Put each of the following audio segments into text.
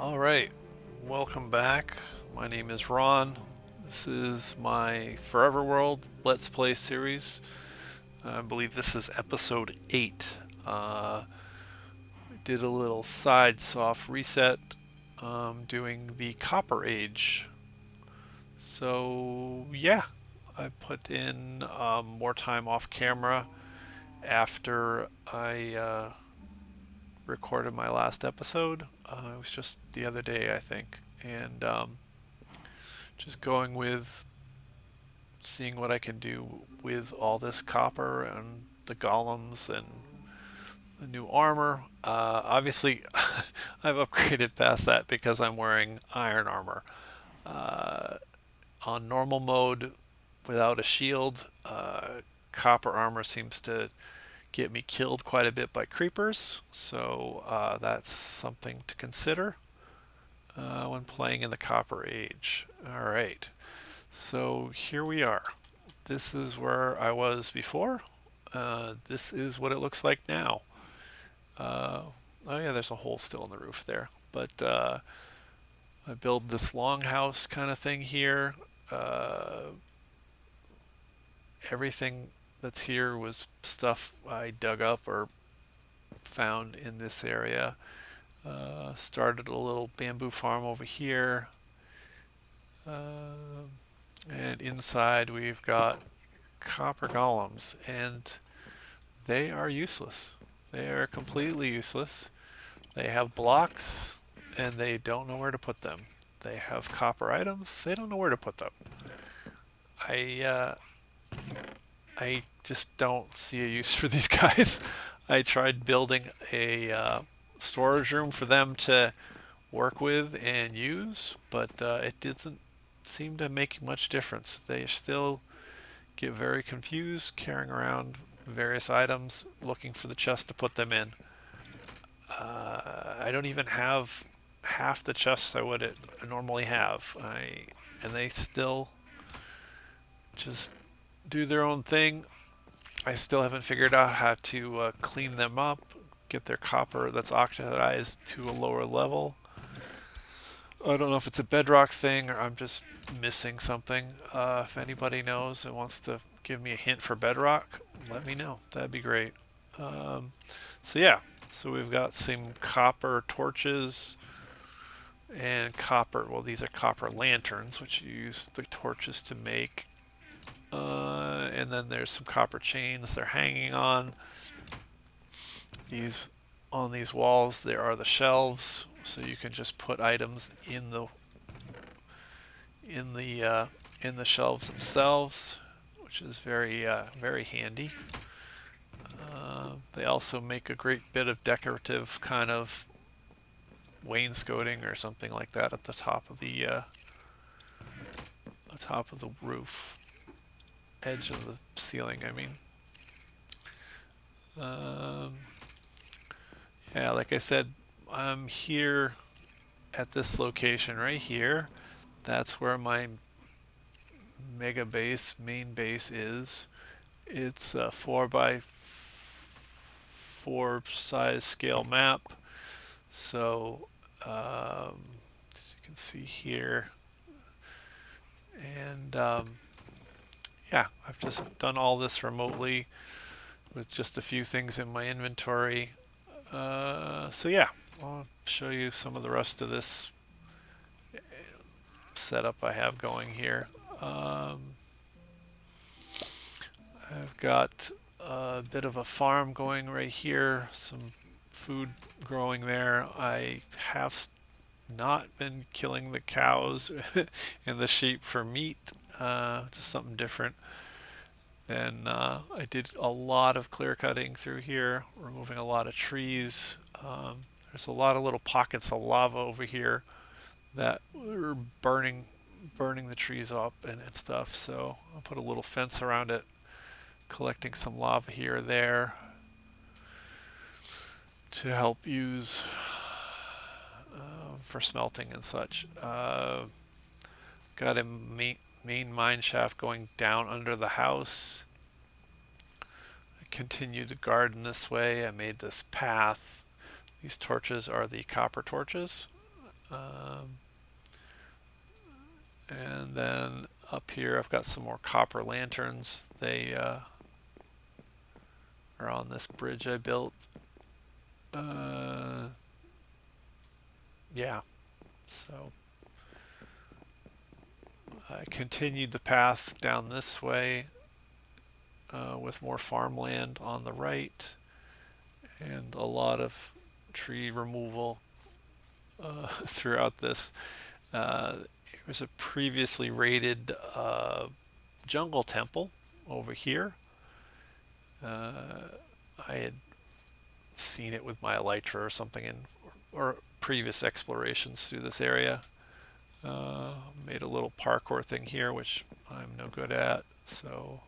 All right, welcome back. My name is Ron. This is my Forever World Let's Play series. I believe this is episode 8. I did a little side soft reset doing the Copper Age. So, yeah, I put in more time off camera after I recorded my last episode. It was just the other day, I think. And just going with seeing what I can do with all this copper and the golems and the new armor. Obviously, I've upgraded past that because I'm wearing iron armor. Uh, on normal mode, without a shield, copper armor seems to get me killed quite a bit by creepers, so that's something to consider when playing in the Copper Age. All right, so here we are. This is where I was before. This is what it looks like now. Uh, oh yeah, there's a hole still in the roof there. But I build this longhouse kind of thing here. Uh, Everything that's here was stuff I dug up or found in this area. Started a little bamboo farm over here. Uh, and inside we've got copper golems, and they are useless. They are completely useless. They have blocks and they don't know where to put them. They have copper items, they don't know where to put them. I uh, I just don't see a use for these guys. I tried building a storage room for them to work with and use, but it didn't seem to make much difference. They still get very confused carrying around various items, looking for the chest to put them in. I don't even have half the chests I would normally have. And they still just do their own thing. I still haven't figured out how to clean them up, get their copper that's oxidized to a lower level. I don't know if it's a bedrock thing or I'm just missing something. If anybody knows and wants to give me a hint for bedrock, let me know. That'd be great. Um, so yeah, so we've got some copper torches and copper. Well, these are copper lanterns, which you use the torches to make. And then there's some copper chains they're hanging on. These on these walls there are the shelves, so you can just put items in the uh, in the shelves themselves, which is very handy. They also make a great bit of decorative kind of wainscoting or something like that at the top of the roof, edge of the ceiling. I mean, um, yeah, like I said, I'm here at this location right here. That's where my mega base, main base is. It's a 4 by 4 size scale map. So, as you can see here, and yeah, I've just done all this remotely with just a few things in my inventory. So yeah, I'll show you some of the rest of this setup I have going here. Um, I've got a bit of a farm going right here, some food growing there. I have not been killing the cows and the sheep for meat, just something different. And I did a lot of clear cutting through here, removing a lot of trees. There's a lot of little pockets of lava over here that were burning the trees up and stuff. So I'll put a little fence around it, collecting some lava here or there to help use for smelting and such. Got a main mine shaft going down under the house. I continue to garden this way. I made this path. These torches are the copper torches. Um, and then up here I've got some more copper lanterns. They are on this bridge I built. Yeah, so I continued the path down this way with more farmland on the right and a lot of tree removal throughout this. It was a previously raided jungle temple over here. I had seen it with my elytra or something in or previous explorations through this area. Made a little parkour thing here, which I'm no good at. So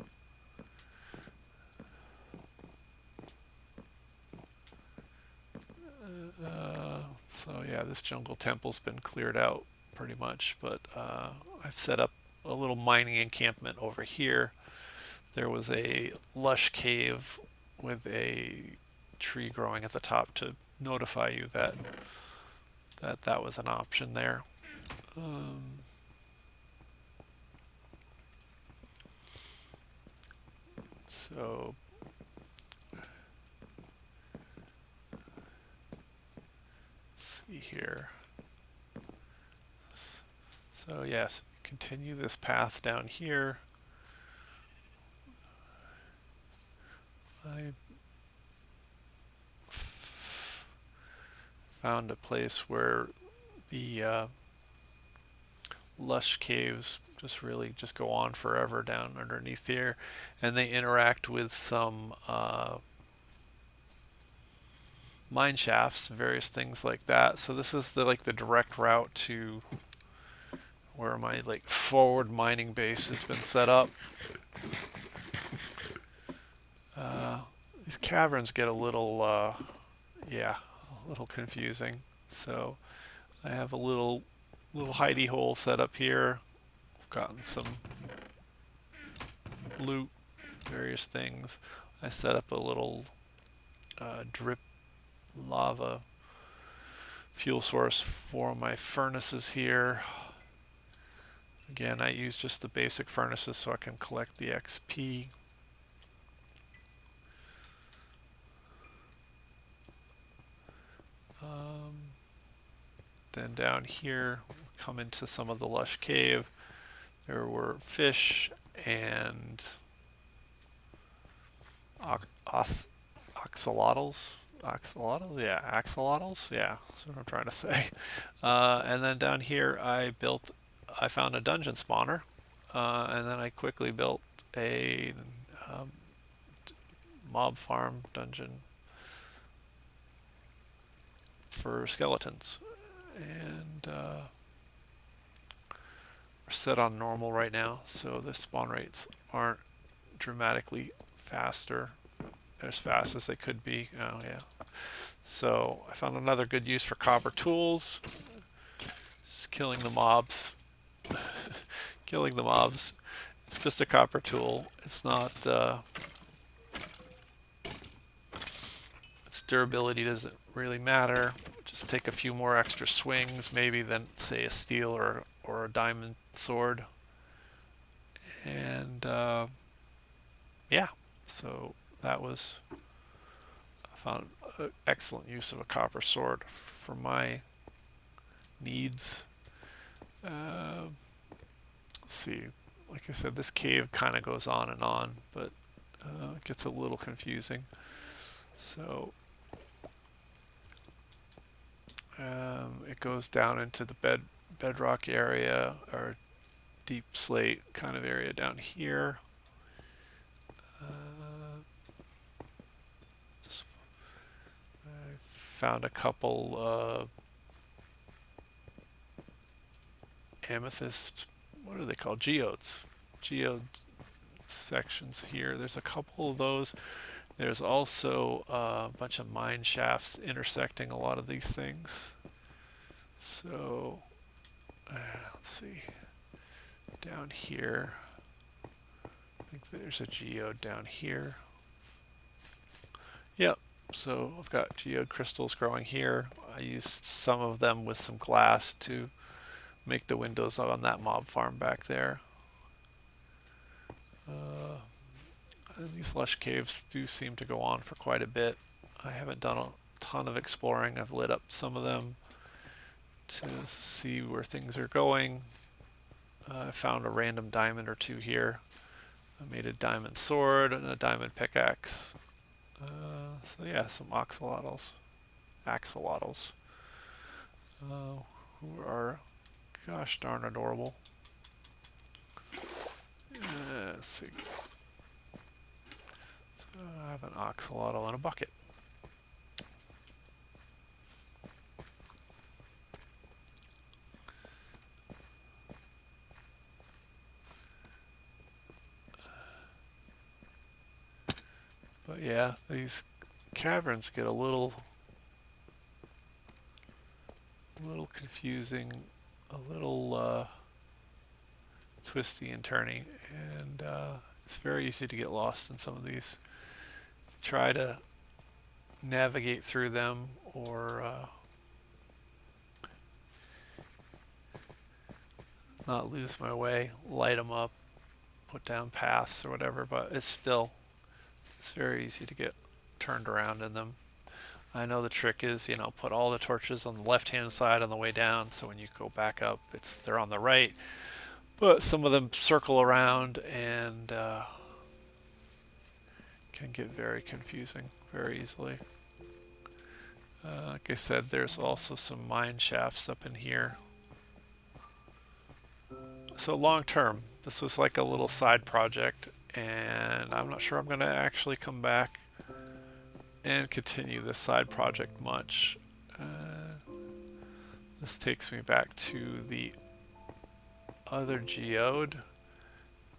yeah, this jungle temple's been cleared out pretty much, but I've set up a little mining encampment over here. There was a lush cave with a tree growing at the top to notify you that that was an option there. Um, so let's see here. So yes, continue this path down here. I found a place where the lush caves just go on forever down underneath here, and they interact with some mine shafts, various things like that. So this is the direct route to where my forward mining base has been set up. Uh, these caverns get a little yeah, a little confusing. So I have a little hidey hole set up here. I've gotten some loot, various things. I set up a little drip lava fuel source for my furnaces here. Again, I use just the basic furnaces so I can collect the XP. Um, then down here, come into some of the lush cave. There were fish and os axolotls. Axolotls? Yeah, axolotls? Yeah, that's what I'm trying to say. And then down here, I found a dungeon spawner, and then I quickly built a um, mob farm dungeon for skeletons. And we're set on normal right now, so the spawn rates aren't dramatically faster, as fast as they could be. Oh yeah. So I found another good use for copper tools. Just killing the mobs. Killing the mobs. It's just a copper tool. It's not. Its durability doesn't really matter. Just take a few more extra swings, maybe than say a steel or a diamond sword. And yeah, so that was I found an excellent use of a copper sword for my needs. Uh, let's see. Like I said, this cave kind of goes on, but it gets a little confusing. So it goes down into the bedrock area or deep slate kind of area down here. Just, I found a couple amethyst. What are they called? Geodes. Geode sections here. There's a couple of those. There's also a bunch of mine shafts intersecting a lot of these things. So let's see. Down here, I think there's a geode down here. Yep. So I've got geode crystals growing here. I used some of them with some glass to make the windows on that mob farm back there. And these lush caves do seem to go on for quite a bit. I haven't done a ton of exploring. I've lit up some of them to see where things are going. I found a random diamond or two here. I made a diamond sword and a diamond pickaxe. So yeah, some axolotls, who are gosh darn adorable. Let's see. So I have an axolotl in a bucket. But yeah, these caverns get a little confusing, a little twisty and turny, and it's very easy to get lost in some of these. Try to navigate through them or not lose my way, light them up, put down paths or whatever, but it's very easy to get turned around in them. I know the trick is, put all the torches on the left-hand side on the way down, so when you go back up, they're on the right. But some of them circle around and can get very confusing very easily. Like I said, there's also some mine shafts up in here. So long term, this was like a little side project, and I'm not sure I'm going to actually come back and continue this side project much. This takes me back to the other geode,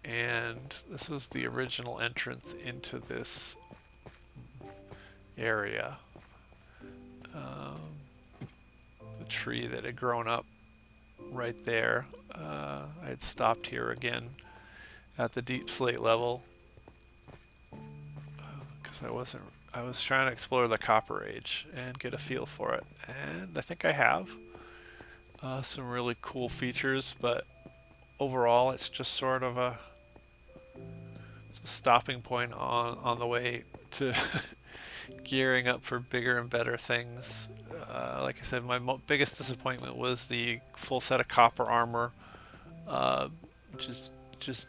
and this was the original entrance into this area. The tree that had grown up right there. I had stopped here again at the deep slate level because I was trying to explore the Copper Age and get a feel for it, and I think I have some really cool features, but overall it's just sort of a stopping point on the way to gearing up for bigger and better things. Like I said, my biggest disappointment was the full set of copper armor, uh, which is just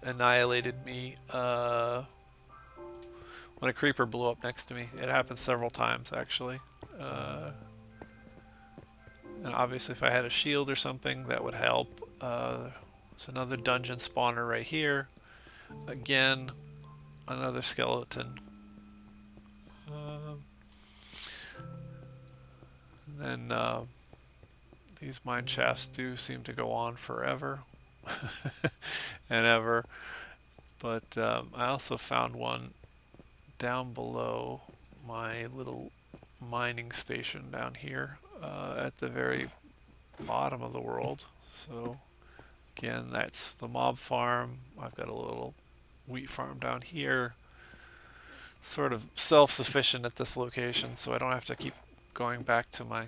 annihilated me when a creeper blew up next to me. It happened several times actually. And obviously if I had a shield or something that would help. There's another dungeon spawner right here. Again, another skeleton. Then these mine shafts do seem to go on forever and ever. But I also found one down below my little mining station down here at the very bottom of the world. So again, that's the mob farm. I've got a little wheat farm down here. Sort of self-sufficient at this location, so I don't have to keep going back to my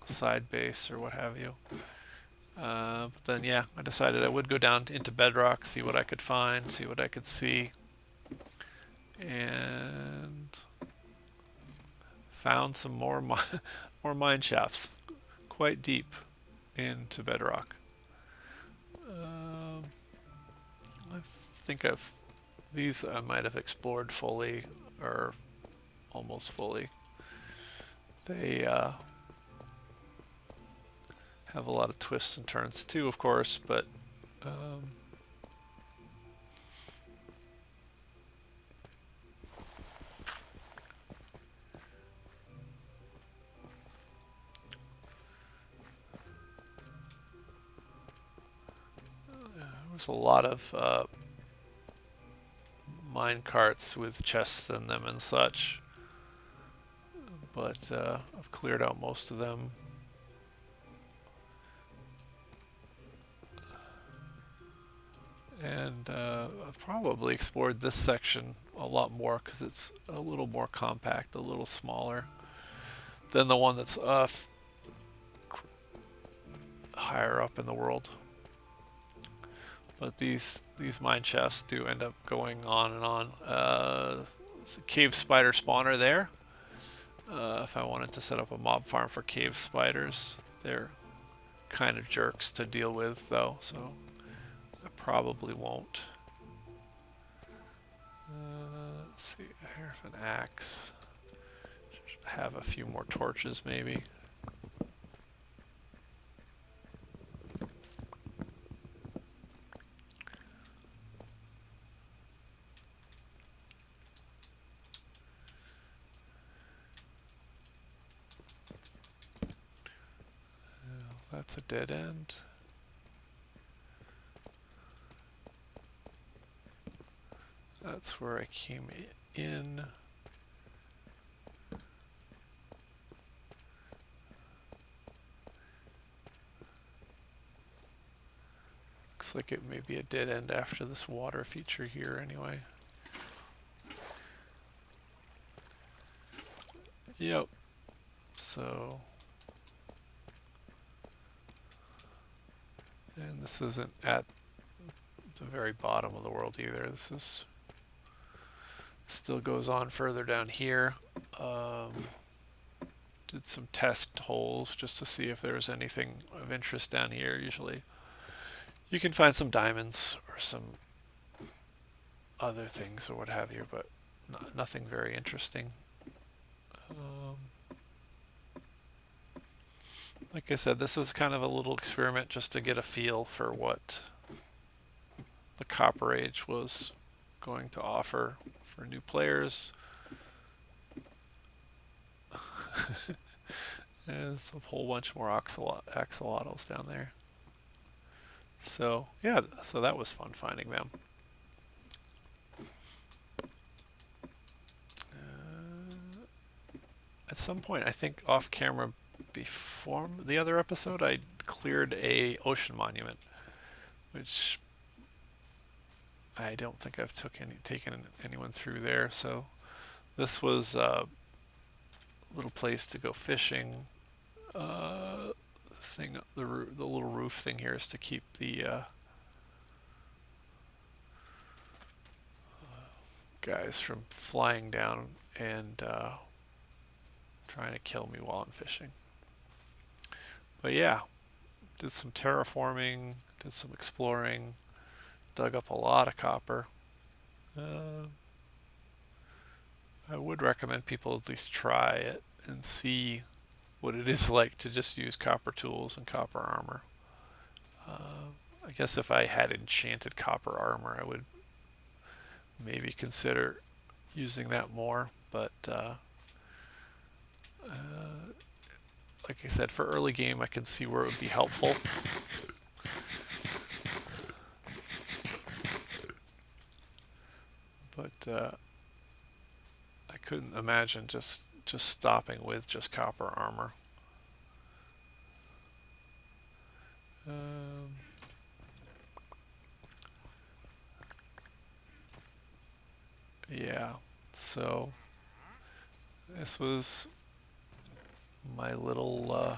side base or what have you. But then, yeah, I decided I would go down into Bedrock, see what I could find, see what I could see, and found some more more mine shafts, quite deep into Bedrock. I think these I might have explored fully, or almost fully. They have a lot of twists and turns too, of course, but there was a lot of mine carts with chests in them and such, but I've cleared out most of them. And I've probably explored this section a lot more because it's a little more compact, a little smaller. than the one that's higher up in the world. But these mine chests do end up going on and on. There's a cave spider spawner there. If I wanted to set up a mob farm for cave spiders, they're kind of jerks to deal with though, so I probably won't. Let's see, I have an axe. Have a few more torches maybe. That's a dead end. That's where I came in. Looks like it may be a dead end after this water feature here anyway. Yep. So, and this isn't at the very bottom of the world either. This is still goes on further down here. Did some test holes just to see if there's anything of interest down here. Usually you can find some diamonds or some other things or what have you, but nothing very interesting. Like I said, this is kind of a little experiment just to get a feel for what the Copper Age was going to offer for new players. There's a whole bunch more axolotls down there. So yeah, so that was fun finding them. At some point, I think off camera before the other episode, I cleared a ocean monument, which I don't think I've taken anyone through there. So this was a little place to go fishing. The little roof thing here is to keep the guys from flying down and trying to kill me while I'm fishing. But yeah, did some terraforming, did some exploring, dug up a lot of copper. I would recommend people at least try it and see what it is like to just use copper tools and copper armor. I guess if I had enchanted copper armor, I would maybe consider using that more, but like I said, for early game, I can see where it would be helpful. But I couldn't imagine just stopping with just copper armor. Yeah, so this was my little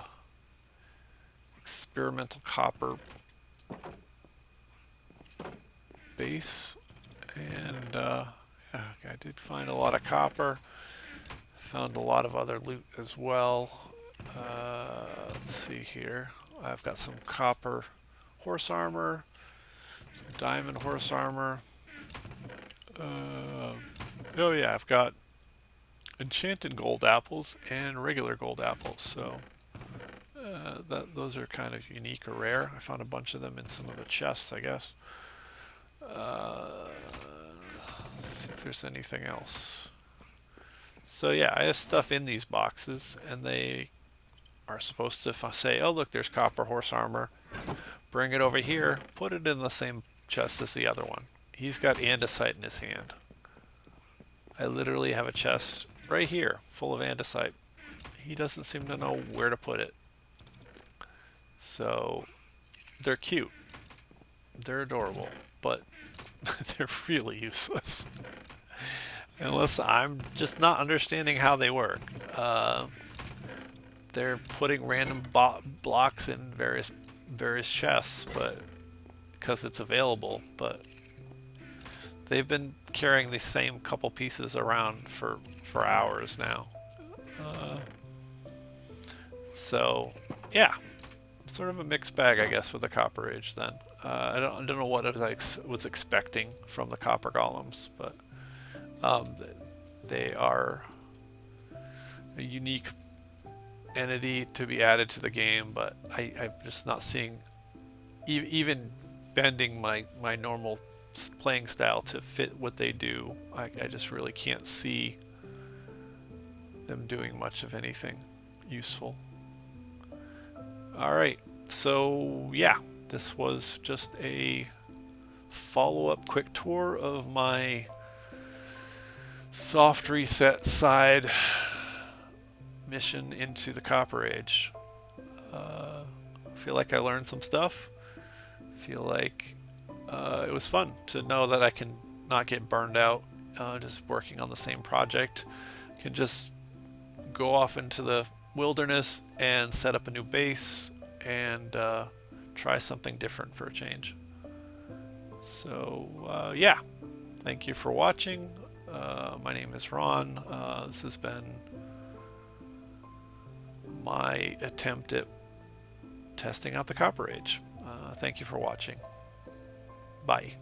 experimental copper base, and yeah, I did find a lot of copper. Found a lot of other loot as well. Let's see here. I've got some copper horse armor, some diamond horse armor. Oh yeah, I've got enchanted gold apples and regular gold apples. So those are kind of unique or rare. I found a bunch of them in some of the chests, I guess. Let's see if there's anything else. So yeah, I have stuff in these boxes, and they are supposed to say, oh look, there's copper horse armor. Bring it over here, put it in the same chest as the other one. He's got andesite in his hand. I literally have a chest right here full of andesite. He doesn't seem to know where to put it. So they're cute. They're adorable, but they're really useless. Unless I'm just not understanding how they work. they're putting random blocks in various chests, but because it's available. But they've been carrying the same couple pieces around for hours now. Uh, so yeah, sort of a mixed bag, I guess, with the Copper Age. Then I don't know what I was expecting from the Copper Golems, but um, they are a unique entity to be added to the game. But I'm just not seeing even bending my normal playing style to fit what they do. I just really can't see them doing much of anything useful. All right, so yeah, this was just a follow-up quick tour of my soft reset side mission into the Copper Age. I feel like I learned some stuff. Feel like it was fun to know that I can not get burned out just working on the same project. Can just go off into the wilderness and set up a new base and try something different for a change. So yeah, thank you for watching. My name is Ron. This has been my attempt at testing out the Copper Age. Thank you for watching. Bye.